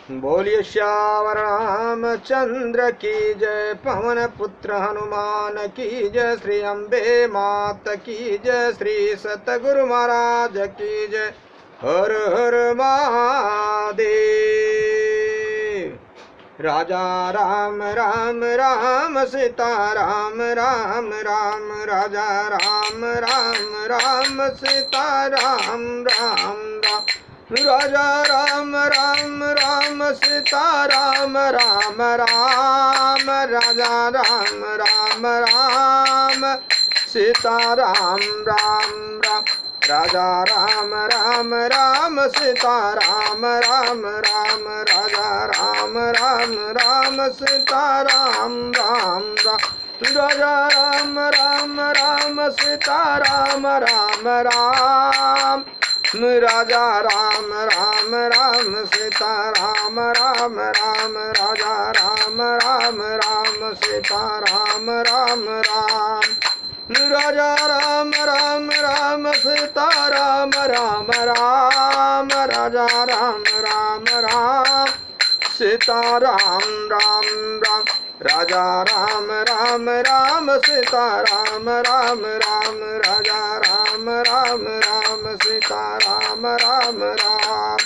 बोलिए श्यावर रामचंद्र की जय, पवन पुत्र हनुमान की जय, श्री अम्बे मात की जय, श्री सतगुरु महाराज की जय। हर हर महादेव। राजा राम राम राम सीता राम राम राम, राजा राम राम राम सीता राम राम राम, राजा राम राम राम सीता राम राम राम, राजा राम राम राम सीता राम राम राम, राजा राम राम राम सीता राम राम राम, राजा राम राम राम सीता राम राम राम, राजा राम राम राम सीता राम राम राम, राजा राम राम राम सीता राम राम राम, राजा राम राम राम सीता राम राम राम, राजा राम राम राम सीता राम राम राम, राजा राम राम राम सीता राम राम राम, राजा राम राम राम सीता राम राम राम, राजा राम राम राम सीता राम राम राम,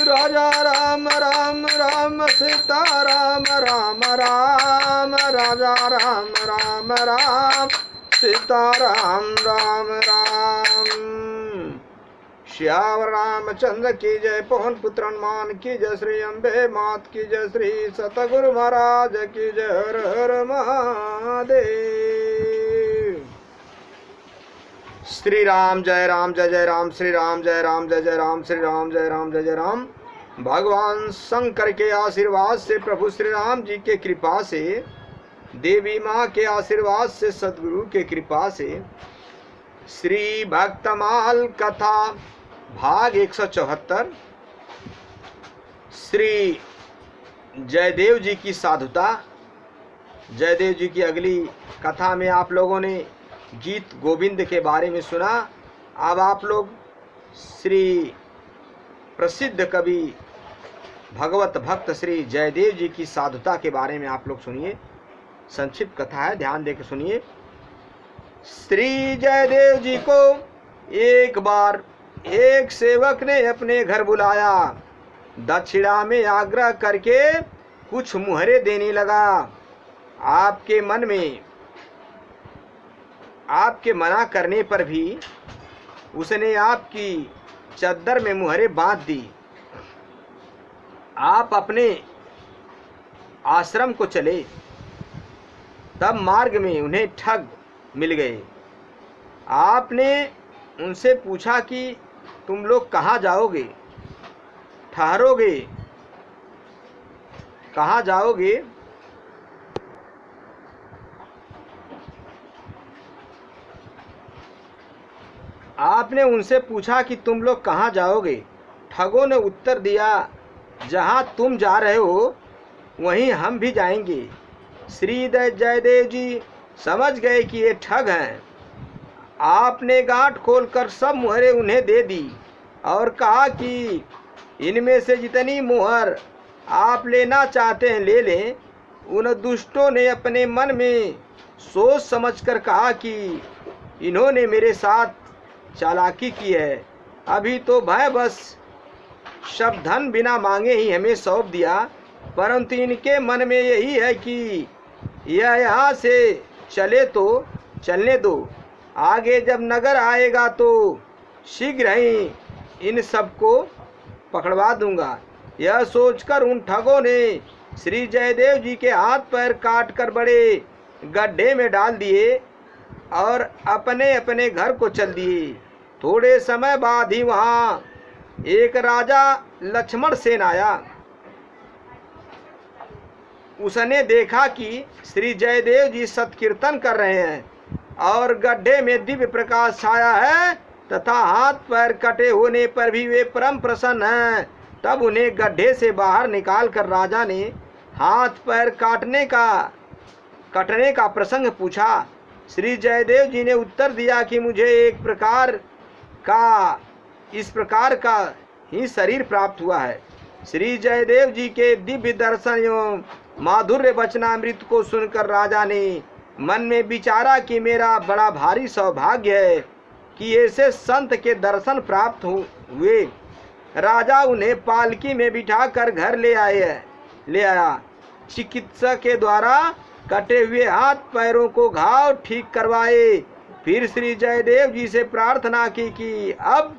राजा राम राम राम सीता राम राम राम, राजा राम राम राम सीता राम राम राम। श्यावर रामचंद्र की जय, पवन पुत्र हनुमान की जय, श्री अम्बे मात की जय, श्री सतगुरु महाराज की जय। हर हर महादेव। श्री राम जय राम जय जय राम, श्री राम जय राम जय जय राम, श्री राम जय राम जय जय राम। भगवान शंकर के आशीर्वाद से, प्रभु श्री राम जी के कृपा से, देवी माँ के आशीर्वाद से, सदगुरु के कृपा से, श्री भक्तमाल कथा भाग 174, श्री जयदेव जी की साधुता। जयदेव जी की अगली कथा में आप लोगों ने गीत गोविंद के बारे में सुना। अब आप लोग श्री प्रसिद्ध कवि भगवत भक्त श्री जयदेव जी की साधुता के बारे में आप लोग सुनिए। संक्षिप्त कथा है, ध्यान देकर सुनिए। श्री जयदेव जी को एक बार एक सेवक ने अपने घर बुलाया। दक्षिणा में आग्रह करके कुछ मुहरे देने लगा। आपके मना करने पर भी उसने आपकी चद्दर में मुहरे बांध दी। आप अपने आश्रम को चले, तब मार्ग में उन्हें ठग मिल गए। आपने उनसे पूछा कि तुम लोग कहाँ जाओगे, ठहरोगे, कहाँ जाओगे? आपने उनसे पूछा कि तुम लोग कहाँ जाओगे। ठगों ने उत्तर दिया, जहाँ तुम जा रहे हो वहीं हम भी जाएंगे। श्री जयदेव जी समझ गए कि ये ठग हैं। आपने गांठ खोलकर सब मुहरें उन्हें दे दी और कहा कि इनमें से जितनी मुहर आप लेना चाहते हैं ले लें। उन दुष्टों ने अपने मन में सोच समझकर कहा कि इन्होंने मेरे साथ चालाकी की है, अभी तो भय बस सब धन बिना मांगे ही हमें सौंप दिया, परंतु इनके मन में यही है कि यह यहाँ से चले तो चलने दो, आगे जब नगर आएगा तो शीघ्र ही इन सबको पकड़वा दूंगा। यह सोचकर उन ठगों ने श्री जयदेव जी के हाथ पैर काट कर बड़े गड्ढे में डाल दिए और अपने अपने घर को चल दिए। थोड़े समय बाद ही वहाँ एक राजा लक्ष्मण सेन आया। उसने देखा कि श्री जयदेव जी सत्कीर्तन कर रहे हैं और गड्ढे में दिव्य प्रकाश छाया है तथा हाथ पैर कटे होने पर भी वे परम प्रसन्न हैं। तब उन्हें गड्ढे से बाहर निकालकर राजा ने हाथ पैर कटने का प्रसंग पूछा। श्री जयदेव जी ने उत्तर दिया कि मुझे इस प्रकार का ही शरीर प्राप्त हुआ है। श्री जयदेव जी के दिव्य दर्शन एवं माधुर्य वचनामृत को सुनकर राजा ने मन में विचारा कि मेरा बड़ा भारी सौभाग्य है कि ऐसे संत के दर्शन प्राप्त हुए। राजा उन्हें पालकी में बिठाकर घर ले आया। चिकित्सक के द्वारा कटे हुए हाथ पैरों को घाव ठीक करवाए। फिर श्री जयदेव जी से प्रार्थना की कि अब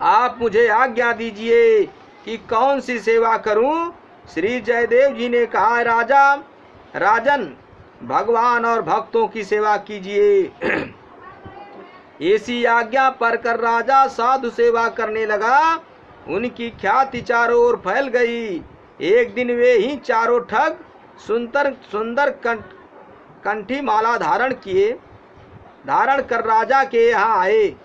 आप मुझे आज्ञा दीजिए कि कौन सी सेवा करूं। श्री जयदेव जी ने कहा, राजन भगवान और भक्तों की सेवा कीजिए। ऐसी आज्ञा पर कर राजा साधु सेवा करने लगा। उनकी ख्याति चारों ओर फैल गई। एक दिन वे ही चारों ठग सुंदर कंठी माला धारण कर राजा के यहाँ आए।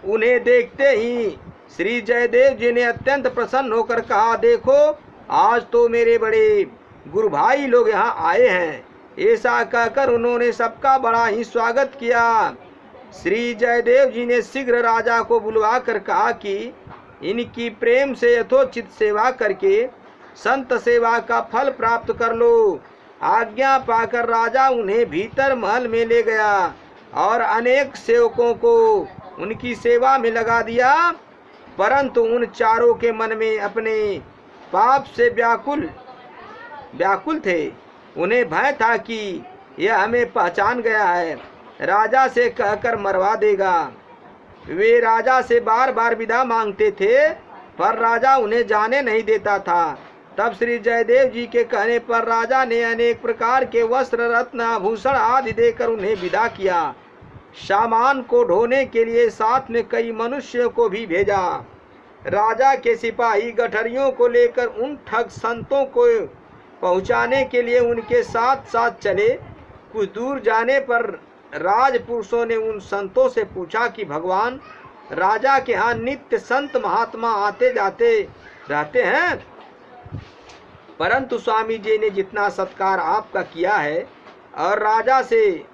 उन्हें देखते ही श्री जयदेव जी ने अत्यंत प्रसन्न होकर कहा, देखो आज तो मेरे बड़े गुरु भाई लोग यहाँ आए हैं। ऐसा कहकर उन्होंने सबका बड़ा ही स्वागत किया। श्री जयदेव जी ने शीघ्र राजा को बुलवा कर कहा कि इनकी प्रेम से यथोचित सेवा करके संत सेवा का फल प्राप्त कर लो। आज्ञा पाकर राजा उन्हें भीतर महल में ले गया और अनेक सेवकों को उनकी सेवा में लगा दिया। परंतु उन चारों के मन में अपने पाप से व्याकुल थे। उन्हें भय था कि यह हमें पहचान गया है, राजा से कहकर मरवा देगा। वे राजा से बार बार विदा मांगते थे, पर राजा उन्हें जाने नहीं देता था। तब श्री जयदेव जी के कहने पर राजा ने अनेक प्रकार के वस्त्र, रत्न, आभूषण आदि देकर उन्हें विदा किया। सामान को ढोने के लिए साथ में कई मनुष्यों को भी भेजा। राजा के सिपाही गठरियों को लेकर उन ठग संतों को पहुंचाने के लिए उनके साथ साथ चले। कुछ दूर जाने पर राजपुरुषों ने उन संतों से पूछा कि भगवान, राजा के यहाँ नित्य संत महात्मा आते जाते रहते हैं, परंतु स्वामी जी ने जितना सत्कार आपका किया है और राजा से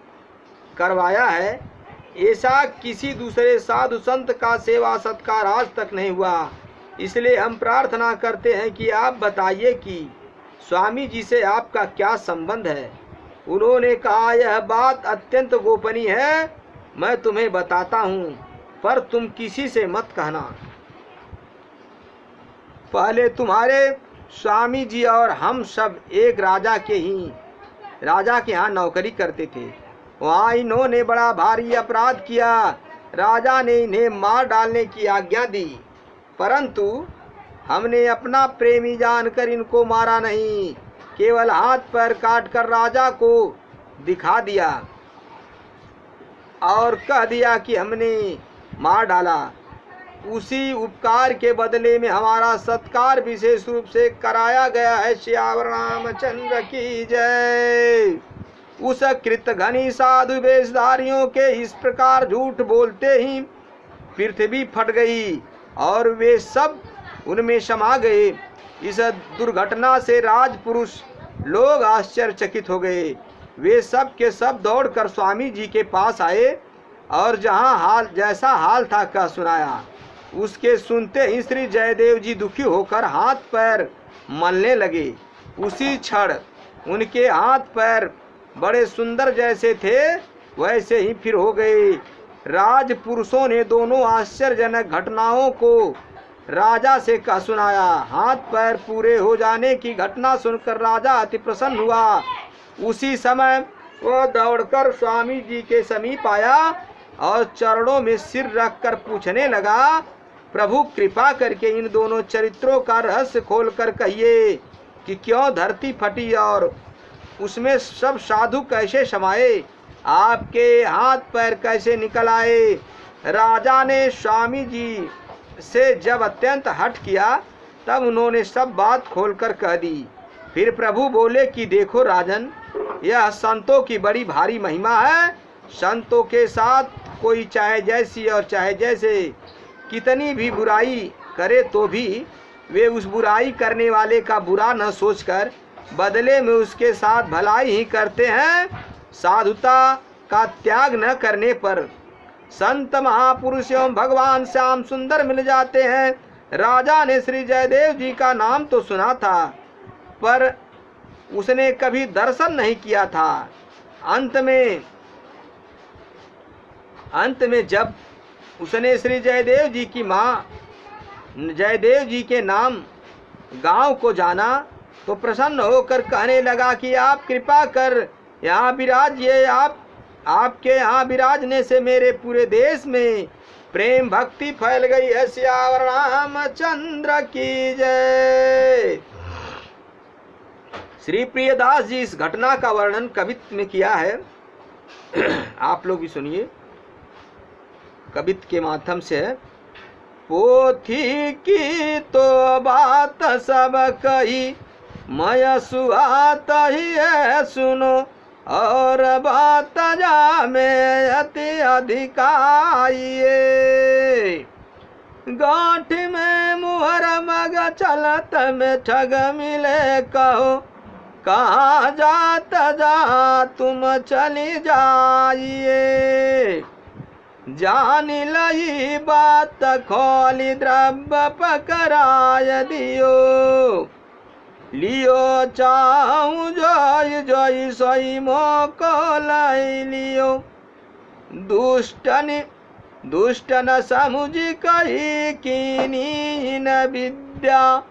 करवाया है, ऐसा किसी दूसरे साधु संत का सेवा सत्कार आज तक नहीं हुआ। इसलिए हम प्रार्थना करते हैं कि आप बताइए कि स्वामी जी से आपका क्या संबंध है। उन्होंने कहा, यह बात अत्यंत गोपनीय है, मैं तुम्हें बताता हूँ, पर तुम किसी से मत कहना। पहले तुम्हारे स्वामी जी और हम सब एक राजा के यहाँ नौकरी करते थे। वहाँ इन्होंने बड़ा भारी अपराध किया। राजा ने इन्हें मार डालने की आज्ञा दी, परंतु हमने अपना प्रेमी जानकर इनको मारा नहीं, केवल हाथ पैर काट कर राजा को दिखा दिया और कह दिया कि हमने मार डाला। उसी उपकार के बदले में हमारा सत्कार विशेष रूप से कराया गया है। श्याम रामचंद्र की जय। उस कृत घनी साधु वेशधारियों के इस प्रकार झूठ बोलते ही पृथ्वी फट गई और वे सब उनमें समा गए। इस दुर्घटना से राजपुरुष लोग आश्चर्यचकित हो गए। वे सब के सब दौड़कर स्वामी जी के पास आए और जैसा हाल था कह सुनाया। उसके सुनते ही श्री जयदेव जी दुखी होकर हाथ पैर मलने लगे। उसी क्षण उनके हाथ पैर बड़े सुंदर जैसे थे वैसे ही फिर हो गए। राजपुरुषों ने दोनों आश्चर्यजनक घटनाओं को राजा से कह सुनाया। हाथ पैर पूरे हो जाने की घटना सुनकर राजा अति प्रसन्न हुआ। उसी समय वह दौड़कर स्वामी जी के समीप आया और चरणों में सिर रखकर पूछने लगा, प्रभु कृपा करके इन दोनों चरित्रों का रहस्य खोलकर कहिए कि क्यों धरती फटी और उसमें सब साधु कैसे समाये, आपके हाथ पैर कैसे निकल आए। राजा ने स्वामी जी से जब अत्यंत हठ किया तब उन्होंने सब बात खोलकर कह दी। फिर प्रभु बोले कि देखो राजन, यह संतों की बड़ी भारी महिमा है। संतों के साथ कोई चाहे जैसी और चाहे जैसे कितनी भी बुराई करे तो भी वे उस बुराई करने वाले का बुरा न सोचकर बदले में उसके साथ भलाई ही करते हैं। साधुता का त्याग न करने पर संत महापुरुष एवं भगवान श्याम सुंदर मिल जाते हैं। राजा ने श्री जयदेव जी का नाम तो सुना था, पर उसने कभी दर्शन नहीं किया था। अंत में जब उसने श्री जयदेव जी की माँ जयदेव जी के नाम गांव को जाना तो प्रसन्न होकर कहने लगा कि आप कृपा कर यहाँ विराजिए। आपके यहाँ विराजने से मेरे पूरे देश में प्रेम भक्ति फैल गई है। सियावर रामचंद्र की जय। श्री प्रियदास जी इस घटना का वर्णन कवित्त में किया है। आप लोग भी सुनिए, कवित्त के माध्यम से। पोथी की तो बात सब कही, मैं सुहात ही है सुनो, और बात जा में अति अधिकाइए। गांठ में मुहर मग चलत में ठग मिले कहो, कहाँ जात जा तुम चली जाइए। जान लही बात खोली द्रव्य पकड़ाय दियो, लियो चाहूँ जोई जोई सोई मोको लाई लियो। दुष्ट न समुझी कही कीनी न विद्या,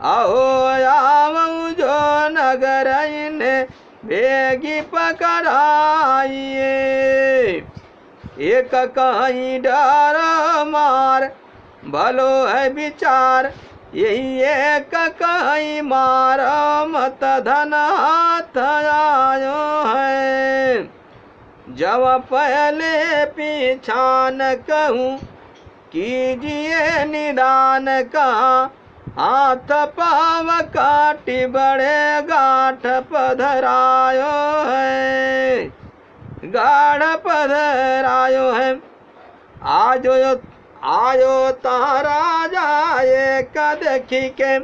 अहो आवऊ जो नगर इन्हें बेगी पकड़ाइए। एक कहीं डर मार भलो है विचार, यही एक कहीं मार मत धन हाथ आयो है। जब पहले पीछान कहूँ कीजिए निदान कहाँ, हाथ पाव काटी बड़े गाठ पधरायो है। गाढ़ पधरायो है। आयो तारा जाए देखी के,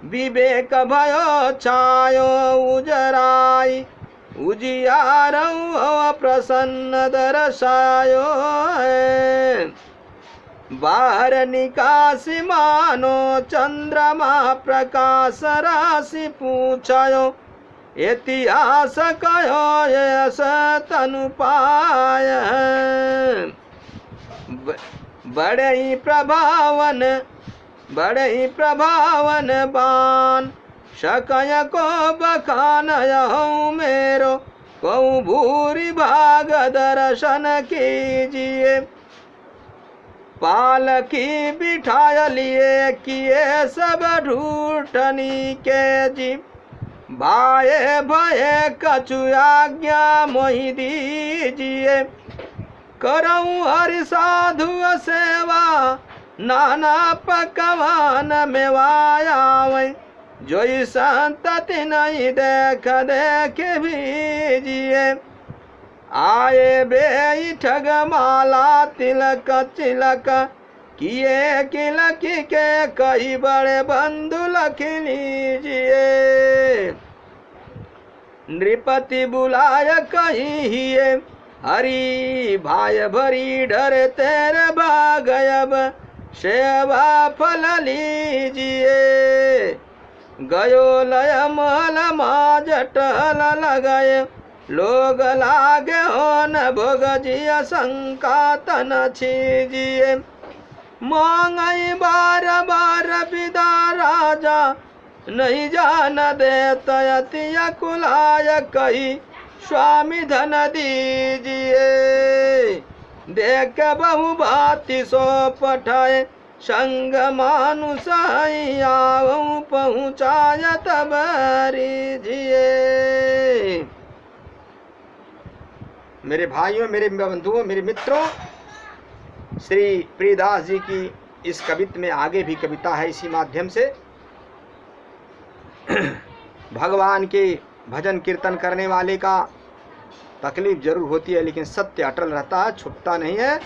विवेक भयो छायो उजराई। उजियारो प्रसन्न दर्शायो है। बाहर निकासी मानो चंद्रमा प्रकाश राशि पूछायो। इतिहास कहो यश तनु पाय। बड़े ही प्रभावन बान, शकय को बखान यहूँ मेरो, कहूँ भूरी भाग दर्शन कीजिए। पालकी बिठाय लिए किए सब ढूठनी के जी, भाए भये कछु आज्ञा मोहि दीजिए। करऊँ हरि साधु सेवा, नाना पकवान मेवायावै। जोई संतति नहीं देख भीजिए। आए बे ठग माला तिलक चिलक, किए किलक के कई बड़े बंधु लख लीजिए। नृपति बुलाय कही हिये, हरि भाय भरी डर तेरे भागयब, सेवा फल लीजिए। गयो लय महल मा जटल लगाए, लोग लागे हो न भोग जिया शंका तन छीजिए। मांगई बार बार विदा राजा, नहीं जान देतयतिया कुलाय कही, स्वामी धन दीजिए। देख बहु भांति सो पठाए, संग मानुष आवूं पहुँचाय तब रीजिए। मेरे भाइयों, मेरे बंधुओं, मेरे मित्रों, श्री प्रियदास जी की इस कवित्त में आगे भी कविता है। इसी माध्यम से भगवान के भजन कीर्तन करने वाले का तकलीफ जरूर होती है, लेकिन सत्य अटल रहता है, छुपता नहीं है।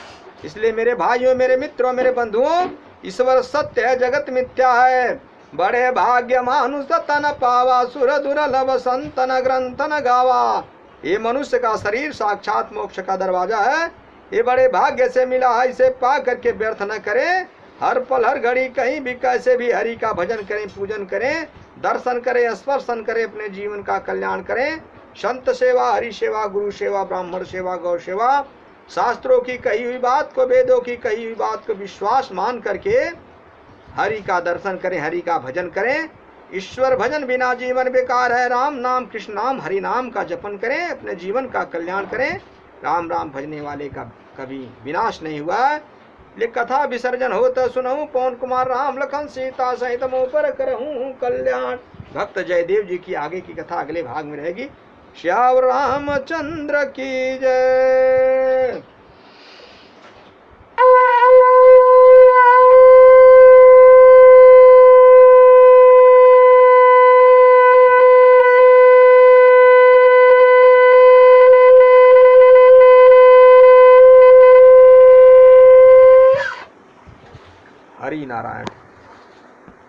इसलिए मेरे भाइयों, मेरे मित्रों, मेरे बंधुओं, ईश्वर सत्य है, जगत मिथ्या है। बड़े भाग्य मानुष तन पावा, सुर दुर्लभ संतन ग्रंथन गावा। ये मनुष्य का शरीर साक्षात मोक्ष का दरवाजा है। ये बड़े भाग्य से मिला है, इसे पा करके व्यर्थ न करें। हर पल हर घड़ी कहीं भी कैसे भी हरि का भजन करें, पूजन करें, दर्शन करें, स्पर्शन करें, अपने जीवन का कल्याण करें। संत सेवा, हरि सेवा, गुरु सेवा, ब्राह्मण सेवा, गौ सेवा, शास्त्रों की कही हुई बात को, वेदों की कही हुई बात को विश्वास मान करके हरि का दर्शन करें, हरि का भजन करें। ईश्वर भजन बिना जीवन बेकार है। राम नाम, कृष्ण नाम, हरि नाम का जपन करें, अपने जीवन का कल्याण करें। राम राम भजने वाले का कभी विनाश नहीं हुआ। ये कथा विसर्जन हो तो सुनहूं, पवन कुमार राम लखन सीता सहित मुँह पर करहूं कल्याण। भक्त जयदेव जी की आगे की कथा अगले भाग में रहेगी। श्यावर रामचंद्र की जय। हरि नारायण।